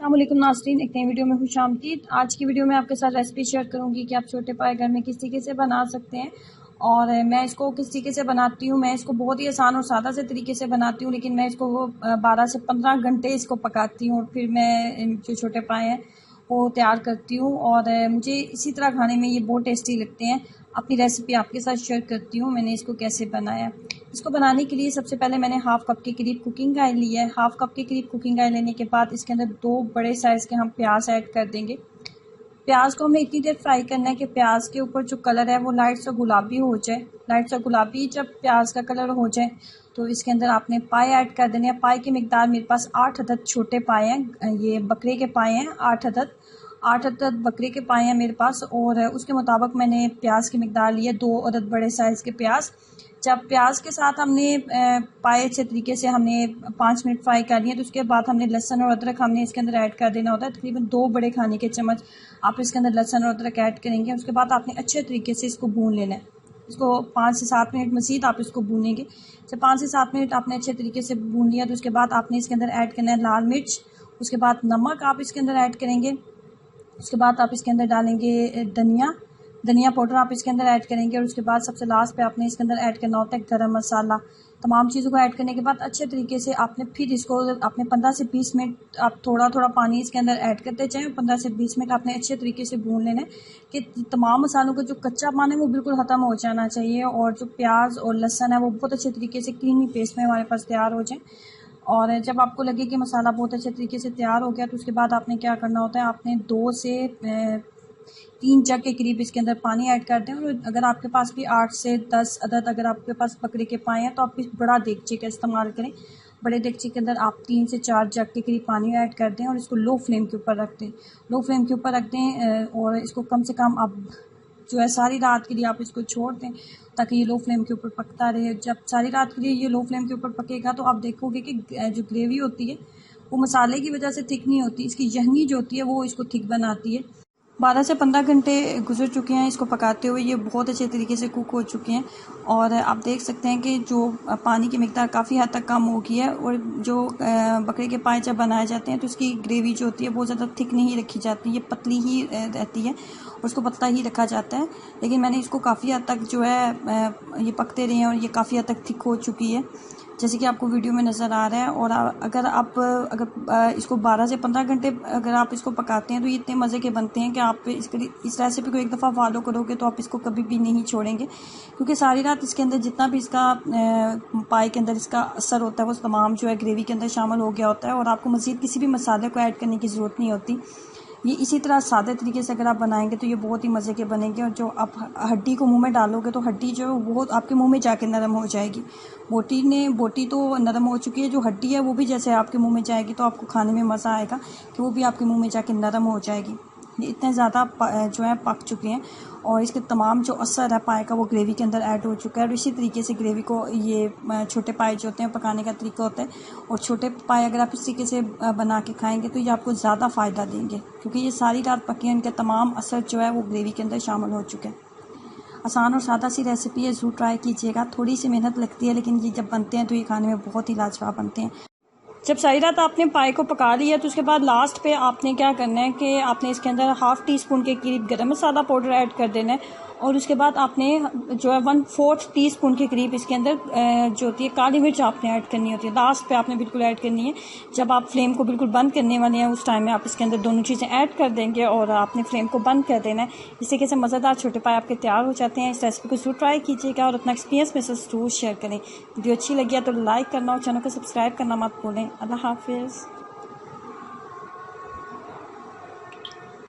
अस्सलाम वालेकुम नाज़रीन, एक नई वीडियो में खुशामदीद। आज की वीडियो में आपके साथ रेसिपी शेयर करूंगी कि आप छोटे पाए घर में किस तरीके से बना सकते हैं और मैं इसको किस तरीके से बनाती हूँ। मैं इसको बहुत ही आसान और सादा से तरीके से बनाती हूँ, लेकिन मैं इसको 12 से 15 घंटे इसको पकाती हूँ और फिर मैं जो छोटे पाए हैं वो तैयार करती हूँ और मुझे इसी तरह खाने में ये बहुत टेस्टी लगते हैं। अपनी रेसिपी आपके साथ शेयर करती हूँ मैंने इसको कैसे बनाया। इसको बनाने के लिए सबसे पहले मैंने हाफ़ कप के करीब कुकिंग ऑयल लिया है। हाफ़ कप के करीब कुकिंग ऑयल लेने के बाद इसके अंदर 2 बड़े साइज़ के हम प्याज ऐड कर देंगे। प्याज को हमें इतनी देर फ्राई करना है कि प्याज के ऊपर जो कलर है वो लाइट सा गुलाबी हो जाए। लाइट सा गुलाबी जब प्याज का कलर हो जाए तो इसके अंदर आपने पाए ऐड कर देने हैं। पाए की मिकदार मेरे पास 8 अदद छोटे पाए हैं, ये बकरे के पाए हैं। 8 अदद बकरे के पाए हैं मेरे पास और उसके मुताबिक मैंने प्याज की मिकदार ली है। 2 अदद बड़े साइज़ के प्याज। जब प्याज के साथ हमने पाए अच्छे तरीके से हमने 5 मिनट फ्राई कर लिए तो उसके बाद हमने लहसुन और अदरक हमने इसके अंदर ऐड कर देना होता है। तकरीबन 2 बड़े खाने के चम्मच आप इसके अंदर लहसुन और अदरक ऐड करेंगे। उसके बाद आपने अच्छे तरीके से इसको भून लेना है। इसको 5 से 7 मिनट मज़ीद आप इसको भूनेंगे। जब 5 से 7 मिनट आपने अच्छे तरीके से भून लिया तो उसके बाद आपने इसके अंदर ऐड करना है लाल मिर्च। उसके बाद नमक आप इसके अंदर ऐड करेंगे। उसके बाद आप इसके अंदर डालेंगे धनिया पाउडर आप इसके अंदर ऐड करेंगे और उसके बाद सबसे लास्ट पे आपने इसके अंदर ऐड करना होता है गरम मसाला। तमाम चीज़ों को ऐड करने के बाद अच्छे तरीके से आपने फिर इसको आपने 15 से 20 मिनट आप थोड़ा थोड़ा पानी इसके अंदर ऐड करते जाएं। 15 से 20 मिनट आपने अच्छे तरीके से भून लेना है कि तमाम मसालों का जो कच्चा पानी है वो बिल्कुल ख़त्म हो जाना चाहिए और जो प्याज और लहसुन है वो बहुत अच्छे तरीके से क्रीमी पेस्ट में हमारे पास तैयार हो जाए। और जब आपको लगे कि मसाला बहुत अच्छे तरीके से तैयार हो गया तो उसके बाद आपने क्या करना होता है, आपने 2 से 3 जग के करीब इसके अंदर पानी ऐड कर दें। और अगर आपके पास भी 8 से 10 अदद अगर आपके पास बकरे के पाए हैं तो आप इस बड़ा देगची का इस्तेमाल करें। बड़े देगची के अंदर आप 3 से 4 जग के करीब पानी ऐड कर दें और इसको लो फ्लेम के ऊपर रख दें। लो फ्लेम के ऊपर रख दें और इसको कम से कम आप जो है सारी रात के लिए आप इसको छोड़ दें ताकि ये लो फ्लेम के ऊपर पकता रहे। जब सारी रात के लिए ये लो फ्लेम के ऊपर पकेगा तो आप देखोगे कि जो ग्रेवी होती है वो मसाले की वजह से थिक नहीं होती, इसकी यखनी जो होती है वो इसको थिक बनाती है। 12 से 15 घंटे गुजर चुके हैं इसको पकाते हुए, ये बहुत अच्छे तरीके से कुक हो चुके हैं और आप देख सकते हैं कि जो पानी की मिकदार काफ़ी हद तक कम हो गई है। और जो बकरे के पाए जब बनाए जाते हैं तो उसकी ग्रेवी जो होती है बहुत ज़्यादा थिक नहीं रखी जाती, ये पतली ही रहती है और उसको पतला ही रखा जाता है। लेकिन मैंने इसको काफ़ी हद तक जो है ये पकते रहे हैं और ये काफ़ी हद तक थिक हो चुकी है जैसे कि आपको वीडियो में नज़र आ रहा है। और अगर इसको 12 से 15 घंटे अगर आप इसको पकाते हैं तो ये इतने मज़े के बनते हैं कि आप इस रेसिपी को एक दफ़ा फॉलो करोगे तो आप इसको कभी भी नहीं छोड़ेंगे, क्योंकि सारी रात इसके अंदर जितना भी इसका पाए के अंदर इसका असर होता है वो तमाम जो है ग्रेवी के अंदर शामिल हो गया होता है और आपको मज़ीद किसी भी मसाले को ऐड करने की ज़रूरत नहीं होती। ये इसी तरह सादे तरीके से अगर आप बनाएंगे तो ये बहुत ही मज़े के बनेंगे। और जो आप हड्डी को मुंह में डालोगे तो हड्डी जो है वो आपके मुंह में जाके नरम हो जाएगी। बोटी तो नरम हो चुकी है, जो हड्डी है वो भी जैसे आपके मुंह में जाएगी तो आपको खाने में मज़ा आएगा कि वो भी आपके मुंह में जाके नरम हो जाएगी। ये इतने ज़्यादा जो है पक चुके हैं और इसके तमाम जो असर है पाए का वो ग्रेवी के अंदर ऐड हो चुका है। और इसी तरीके से ग्रेवी को ये छोटे पाए जो होते हैं पकाने का तरीका होता है और छोटे पाए अगर आप इस तरीके से बना के खाएंगे तो ये आपको ज़्यादा फ़ायदा देंगे, क्योंकि ये सारी रात पके हैं, इनके तमाम असर जो है वो ग्रेवी के अंदर शामिल हो चुके हैं। आसान और सादा सी रेसिपी है, ज़रूर ट्राई कीजिएगा। थोड़ी सी मेहनत लगती है लेकिन ये जब बनते हैं तो ये खाने में बहुत ही लाजवाब बनते हैं। जब सारी रात आपने पाए को पका लिया तो उसके बाद लास्ट पे आपने क्या करना है कि आपने इसके अंदर हाफ़ टी स्पून के करीब गरम मसाला पाउडर ऐड कर देना है और उसके बाद आपने जो है 1/4 टीस्पून के करीब इसके अंदर जो होती है काली मिर्च आपने ऐड करनी होती है। लास्ट पे आपने बिल्कुल ऐड करनी है। जब आप फ्लेम को बिल्कुल बंद करने वाले हैं उस टाइम में आप इसके अंदर दोनों चीज़ें ऐड कर देंगे और आपने फ्लेम को बंद कर देना है। इस तरीके से मज़ेदार छोटे पाए आपके तैयार हो जाते हैं। इस रेसिपी को ज़रूर ट्राई कीजिएगा और अपना एक्सपीरियंस में से ज़रूर शेयर करें। वीडियो अच्छी लगी है तो लाइक करना और चैनल को सब्सक्राइब करना मत भूलें। अल्लाह हाफिज़।